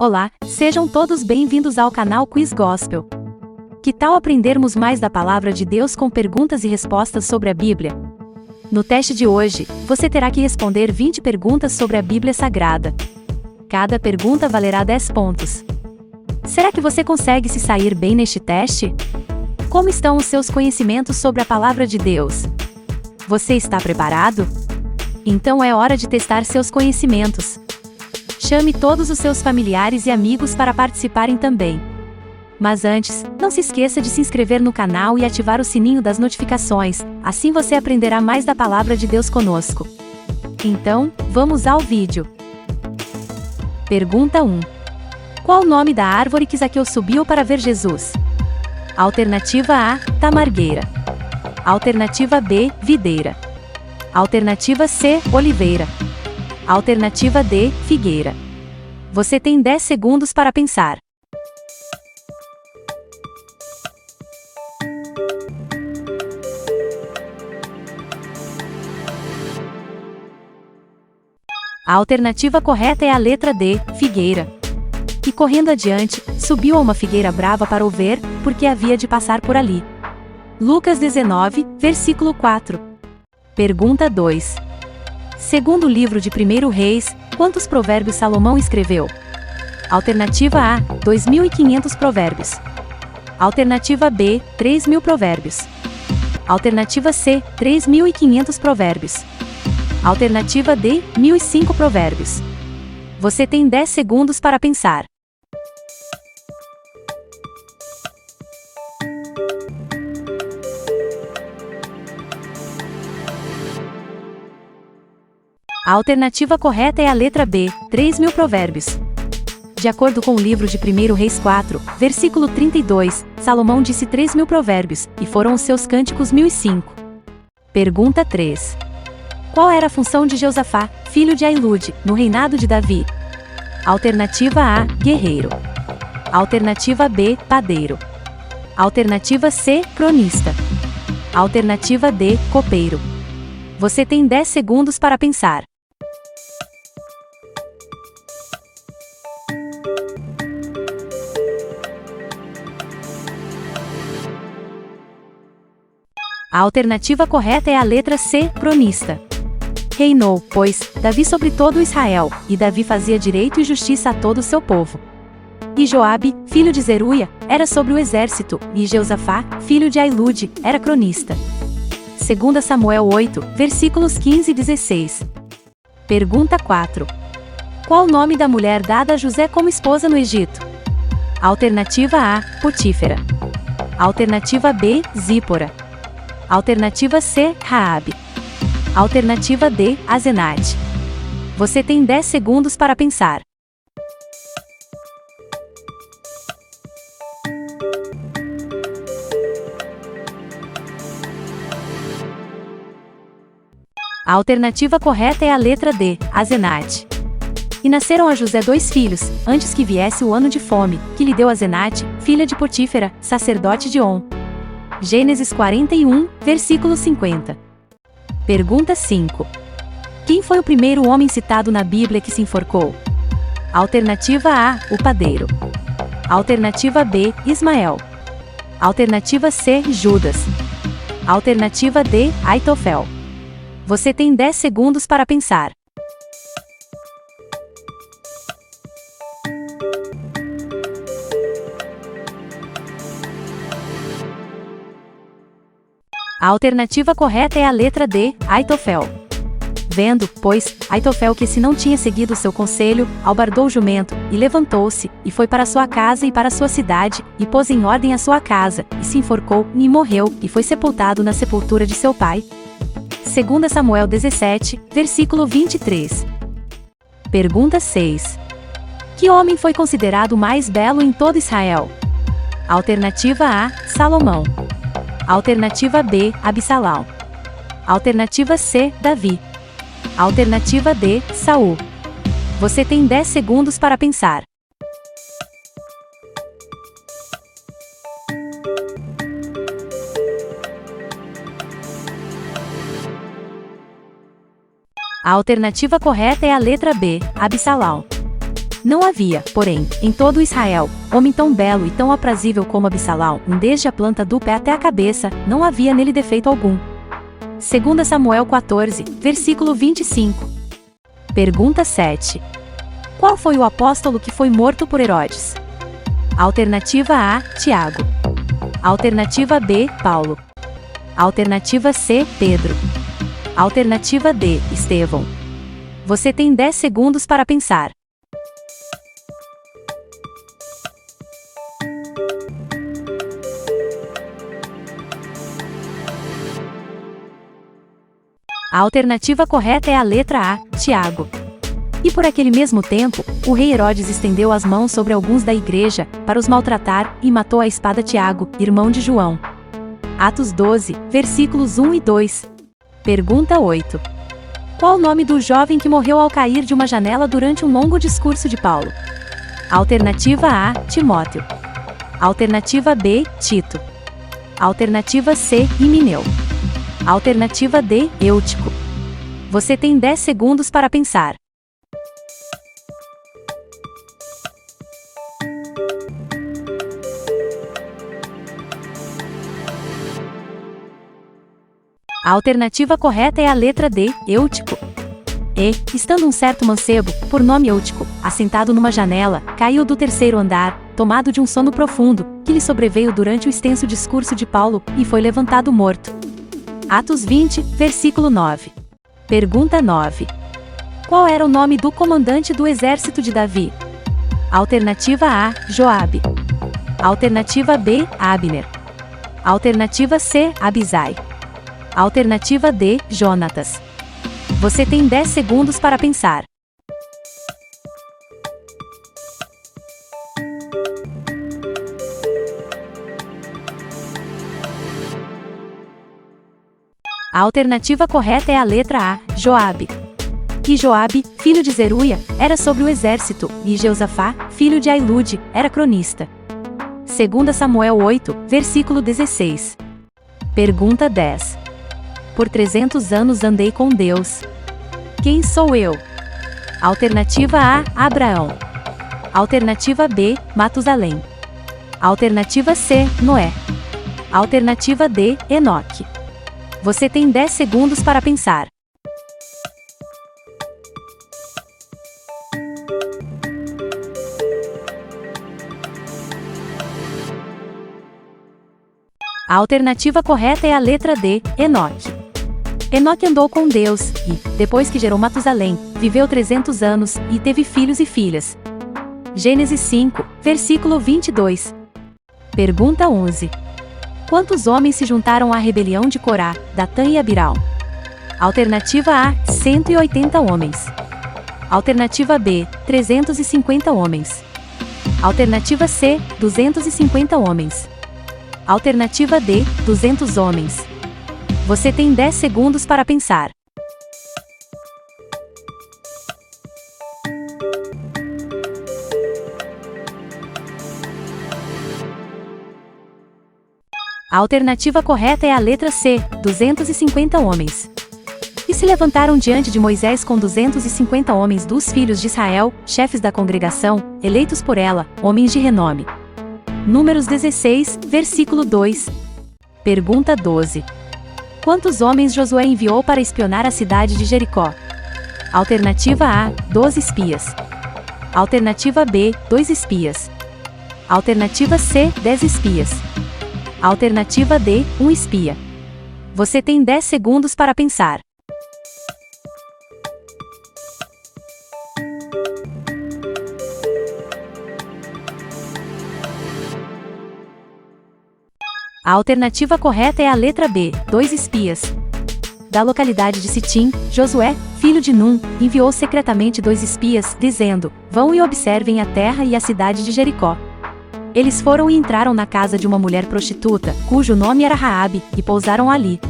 Olá, sejam todos bem-vindos ao canal Quiz Gospel. Que tal aprendermos mais da Palavra de Deus com perguntas e respostas sobre a Bíblia? No teste de hoje, você terá que responder 20 perguntas sobre a Bíblia Sagrada. Cada pergunta valerá 10 pontos. Será que você consegue se sair bem neste teste? Como estão os seus conhecimentos sobre a Palavra de Deus? Você está preparado? Então é hora de testar seus conhecimentos. Chame todos os seus familiares e amigos para participarem também. Mas antes, não se esqueça de se inscrever no canal e ativar o sininho das notificações, assim você aprenderá mais da Palavra de Deus conosco. Então, vamos ao vídeo. Pergunta 1. Qual o nome da árvore que Zaqueu subiu para ver Jesus? Alternativa A, tamargueira. Alternativa B, videira. Alternativa C, oliveira. Alternativa D, figueira. Você tem 10 segundos para pensar. A alternativa correta é a letra D, figueira. E correndo adiante, subiu a uma figueira brava para o ver, porque havia de passar por ali. Lucas 19, versículo 4. Pergunta 2. Segundo o livro de 1 Reis, quantos provérbios Salomão escreveu? Alternativa A, 2.500 provérbios. Alternativa B, 3.000 provérbios. Alternativa C, 3.500 provérbios. Alternativa D, 1.005 provérbios. Você tem 10 segundos para pensar. A alternativa correta é a letra B, 3.000 provérbios. De acordo com o livro de 1 Reis 4, versículo 32, Salomão disse 3.000 provérbios, e foram os seus cânticos 1.005. Pergunta 3. Qual era a função de Jeosafá, filho de Ahilude, no reinado de Davi? Alternativa A, guerreiro. Alternativa B, padeiro. Alternativa C, cronista. Alternativa D, copeiro. Você tem 10 segundos para pensar. A alternativa correta é a letra C, cronista. Reinou, pois, Davi sobre todo Israel, e Davi fazia direito e justiça a todo o seu povo. E Joabe, filho de Zeruia, era sobre o exército, e Jeosafá, filho de Ahilude, era cronista. 2 Samuel 8, versículos 15 e 16. Pergunta 4. Qual o nome da mulher dada a José como esposa no Egito? Alternativa A, Potífera. Alternativa B, Zípora. Alternativa C, Raabe. Alternativa D, Azenate. Você tem 10 segundos para pensar. A alternativa correta é a letra D, Azenate. E nasceram a José 2 filhos, antes que viesse o ano de fome, que lhe deu Azenate, filha de Potífera, sacerdote de On. Gênesis 41, versículo 50. Pergunta 5. Quem foi o primeiro homem citado na Bíblia que se enforcou? Alternativa A, o padeiro. Alternativa B, Ismael. Alternativa C, Judas. Alternativa D, Aitofel. Você tem 10 segundos para pensar. A alternativa correta é a letra D, Aitofel. Vendo, pois, Aitofel que se não tinha seguido seu conselho, albardou o jumento, e levantou-se, e foi para sua casa e para sua cidade, e pôs em ordem a sua casa, e se enforcou, e morreu, e foi sepultado na sepultura de seu pai. 2 Samuel 17, versículo 23. Pergunta 6. Que homem foi considerado o mais belo em todo Israel? Alternativa A, Salomão. Alternativa B, Absalão. Alternativa C, Davi. Alternativa D, Saul. Você tem 10 segundos para pensar. A alternativa correta é a letra B, Absalão. Não havia, porém, em todo Israel, homem tão belo e tão aprazível como Absalão, desde a planta do pé até a cabeça, não havia nele defeito algum. 2 Samuel 14, versículo 25. Pergunta 7. Qual foi o apóstolo que foi morto por Herodes? Alternativa A, Tiago. Alternativa B, Paulo. Alternativa C, Pedro. Alternativa D, Estevão. Você tem 10 segundos para pensar. A alternativa correta é a letra A, Tiago. E por aquele mesmo tempo, o rei Herodes estendeu as mãos sobre alguns da igreja, para os maltratar, e matou à espada Tiago, irmão de João. Atos 12, versículos 1 e 2. Pergunta 8. Qual o nome do jovem que morreu ao cair de uma janela durante um longo discurso de Paulo? Alternativa A, Timóteo. Alternativa B, Tito. Alternativa C, Himeneu. Alternativa D, Eutico. Você tem 10 segundos para pensar. A alternativa correta é a letra D, Eutico. E, estando um certo mancebo, por nome Eutico, assentado numa janela, caiu do terceiro andar, tomado de um sono profundo, que lhe sobreveio durante o extenso discurso de Paulo, e foi levantado morto. Atos 20, versículo 9. Pergunta 9. Qual era o nome do comandante do exército de Davi? Alternativa A, Joabe. Alternativa B, Abner. Alternativa C, Abisai. Alternativa D, Jonatas. Você tem 10 segundos para pensar. A alternativa correta é a letra A, Joabe. E Joabe, filho de Zeruia, era sobre o exército, e Jeosafá, filho de Ailude, era cronista. 2 Samuel 8, versículo 16. Pergunta 10. Por 300 anos andei com Deus. Quem sou eu? Alternativa A, Abraão. Alternativa B, Matusalém. Alternativa C, Noé. Alternativa D, Enoque. Você tem 10 segundos para pensar. A alternativa correta é a letra D, Enoque. Enoque andou com Deus, e, depois que gerou Matusalém, viveu 300 anos, e teve filhos e filhas. Gênesis 5, versículo 22. Pergunta 11. Quantos homens se juntaram à rebelião de Corá, Datã e Abiram? Alternativa A, 180 homens. Alternativa B, 350 homens. Alternativa C, 250 homens. Alternativa D, 200 homens. Você tem 10 segundos para pensar. A alternativa correta é a letra C, 250 homens. E se levantaram diante de Moisés com 250 homens dos filhos de Israel, chefes da congregação, eleitos por ela, homens de renome. Números 16, versículo 2. Pergunta 12. Quantos homens Josué enviou para espionar a cidade de Jericó? Alternativa A, 12 espias. Alternativa B, 2 espias. Alternativa C, 10 espias. Alternativa D, 1 espia. Você tem 10 segundos para pensar. A alternativa correta é a letra B, 2 espias. Da localidade de Sitim, Josué, filho de Num, enviou secretamente 2 espias, dizendo: Vão e observem a terra e a cidade de Jericó. Eles foram e entraram na casa de uma mulher prostituta, cujo nome era Raabe, e pousaram ali.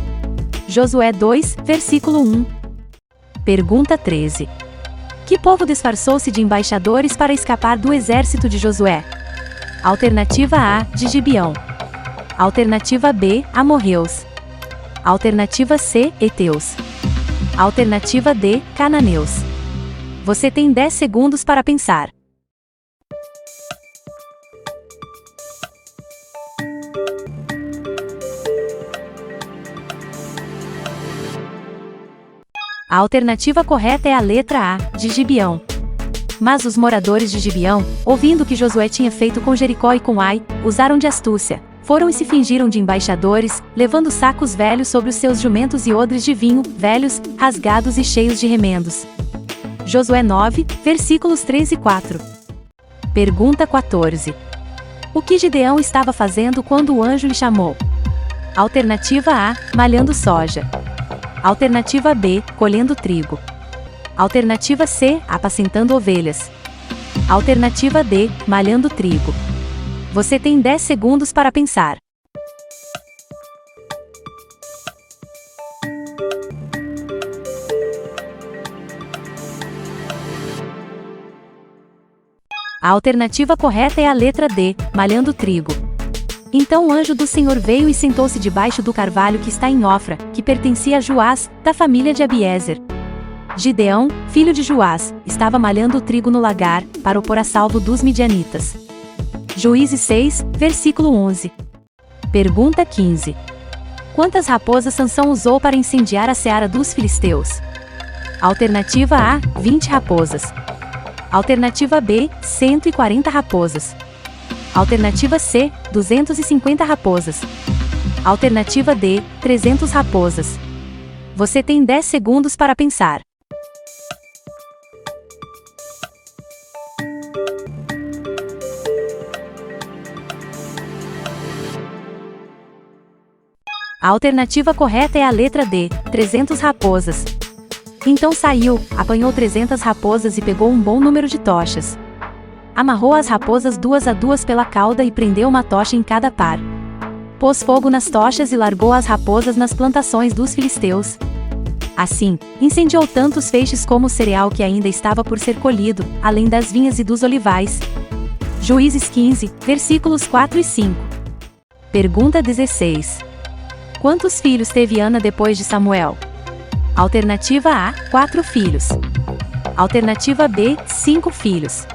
Josué 2, versículo 1. Pergunta 13. Que povo disfarçou-se de embaixadores para escapar do exército de Josué? Alternativa A, de Gibeão. Alternativa B, amorreus. Alternativa C, heteus. Alternativa D, cananeus. Você tem 10 segundos para pensar. A alternativa correta é a letra A, de Gibeão. Mas os moradores de Gibeão, ouvindo o que Josué tinha feito com Jericó e com Ai, usaram de astúcia. Foram e se fingiram de embaixadores, levando sacos velhos sobre os seus jumentos e odres de vinho, velhos, rasgados e cheios de remendos. Josué 9, versículos 3 e 4. Pergunta 14. O que Gideão estava fazendo quando o anjo lhe chamou? Alternativa A, malhando soja. Alternativa B, colhendo trigo. Alternativa C, apacentando ovelhas. Alternativa D, malhando trigo. Você tem 10 segundos para pensar. A alternativa correta é a letra D, malhando trigo. Então o anjo do Senhor veio e sentou-se debaixo do carvalho que está em Ofra, que pertencia a Joás, da família de Abiezer. Gideão, filho de Joás, estava malhando o trigo no lagar, para o pôr a salvo dos midianitas. Juízes 6, versículo 11. Pergunta 15. Quantas raposas Sansão usou para incendiar a seara dos filisteus? Alternativa A, 20 raposas. Alternativa B, 140 raposas. Alternativa C, 250 raposas. Alternativa D, 300 raposas. Você tem 10 segundos para pensar. A alternativa correta é a letra D, 300 raposas. Então saiu, apanhou 300 raposas e pegou um bom número de tochas. Amarrou as raposas 2 a 2 pela cauda e prendeu uma tocha em cada par. Pôs fogo nas tochas e largou as raposas nas plantações dos filisteus. Assim, incendiou tanto os feixes como o cereal que ainda estava por ser colhido, além das vinhas e dos olivais. Juízes 15, versículos 4 e 5. Pergunta 16. Quantos filhos teve Ana depois de Samuel? Alternativa A, 4 filhos. Alternativa B, 5 filhos.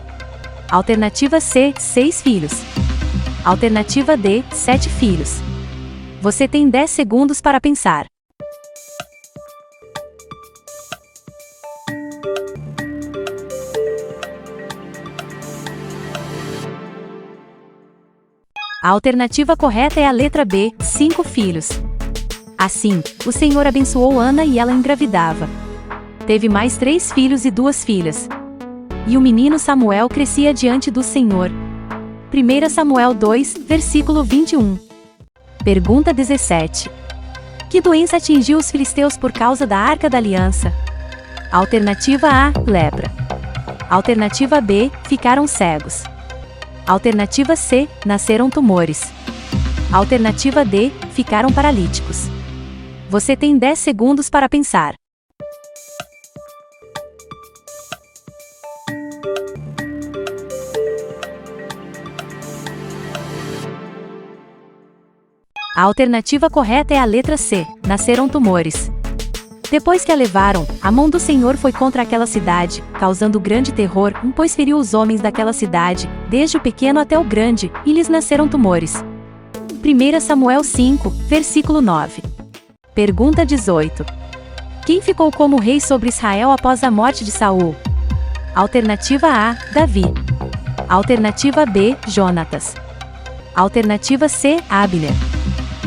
Alternativa C, 6 filhos. Alternativa D, 7 filhos. Você tem 10 segundos para pensar. A alternativa correta é a letra B, 5 filhos. Assim, o Senhor abençoou Ana e ela engravidava. Teve mais 3 filhos e 2 filhas. E o menino Samuel crescia diante do Senhor. 1 Samuel 2, versículo 21. Pergunta 17. Que doença atingiu os filisteus por causa da Arca da Aliança? Alternativa A, lepra. Alternativa B, ficaram cegos. Alternativa C, nasceram tumores. Alternativa D, ficaram paralíticos. Você tem 10 segundos para pensar. A alternativa correta é a letra C, nasceram tumores. Depois que a levaram, a mão do Senhor foi contra aquela cidade, causando grande terror, pois feriu os homens daquela cidade, desde o pequeno até o grande, e lhes nasceram tumores. 1 Samuel 5, versículo 9. Pergunta 18. Quem ficou como rei sobre Israel após a morte de Saul? Alternativa A, Davi. Alternativa B, Jonatas. Alternativa C, Abner.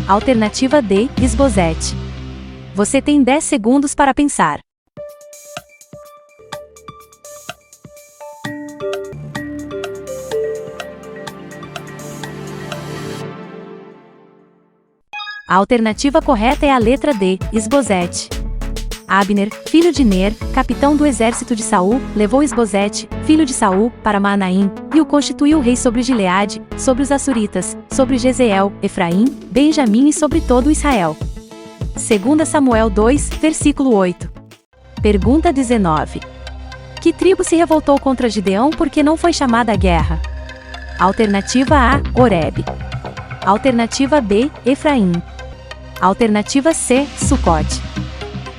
Alternativa D, Isbosete. Você tem 10 segundos para pensar. A alternativa correta é a letra D, Isbosete. Abner, filho de Ner, capitão do exército de Saul, levou Isbosete, filho de Saul, para Maanaim, e o constituiu rei sobre Gileade, sobre os Assuritas, sobre Jezeel, Efraim, Benjamim e sobre todo Israel. 2 Samuel 2, versículo 8. Pergunta 19. Que tribo se revoltou contra Gideão porque não foi chamada à guerra? Alternativa A, Oreb. Alternativa B, Efraim. Alternativa C, Sucote.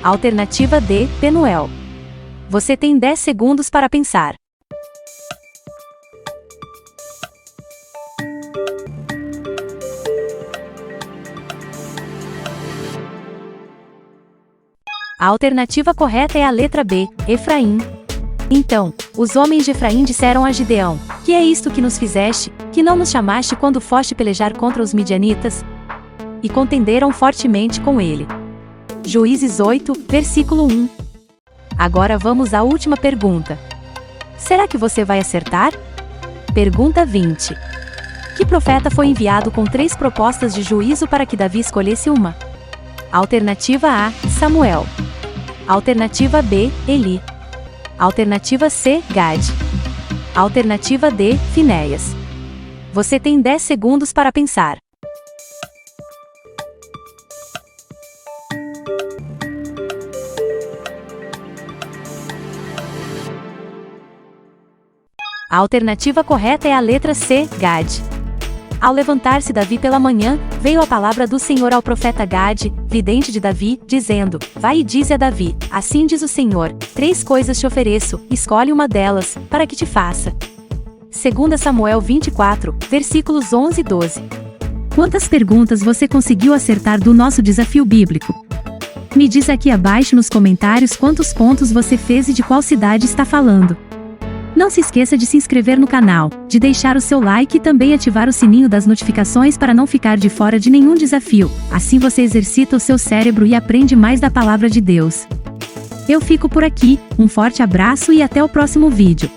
Alternativa D, Penuel. Você tem 10 segundos para pensar. A A alternativa correta é a letra B, Efraim. Então, os homens de Efraim disseram a Gideão: Que é isto que nos fizeste, que não nos chamaste quando foste pelejar contra os midianitas? E contenderam fortemente com ele. Juízes 8, versículo 1. Agora vamos à última pergunta. Será que você vai acertar? Pergunta 20. Que profeta foi enviado com 3 propostas de juízo para que Davi escolhesse uma? Alternativa A, Samuel. Alternativa B, Eli. Alternativa C, Gade. Alternativa D, Finéias. Você tem 10 segundos para pensar. A alternativa correta é a letra C, Gade. Ao levantar-se Davi pela manhã, veio a palavra do Senhor ao profeta Gade, vidente de Davi, dizendo: Vai e dize a Davi: Assim diz o Senhor, 3 coisas te ofereço, escolhe uma delas, para que te faça. 2 Samuel 24, versículos 11 e 12. Quantas perguntas você conseguiu acertar do nosso desafio bíblico? Me diz aqui abaixo nos comentários quantos pontos você fez e de qual cidade está falando. Não se esqueça de se inscrever no canal, de deixar o seu like e também ativar o sininho das notificações para não ficar de fora de nenhum desafio. Assim você exercita o seu cérebro e aprende mais da palavra de Deus. Eu fico por aqui, um forte abraço e até o próximo vídeo.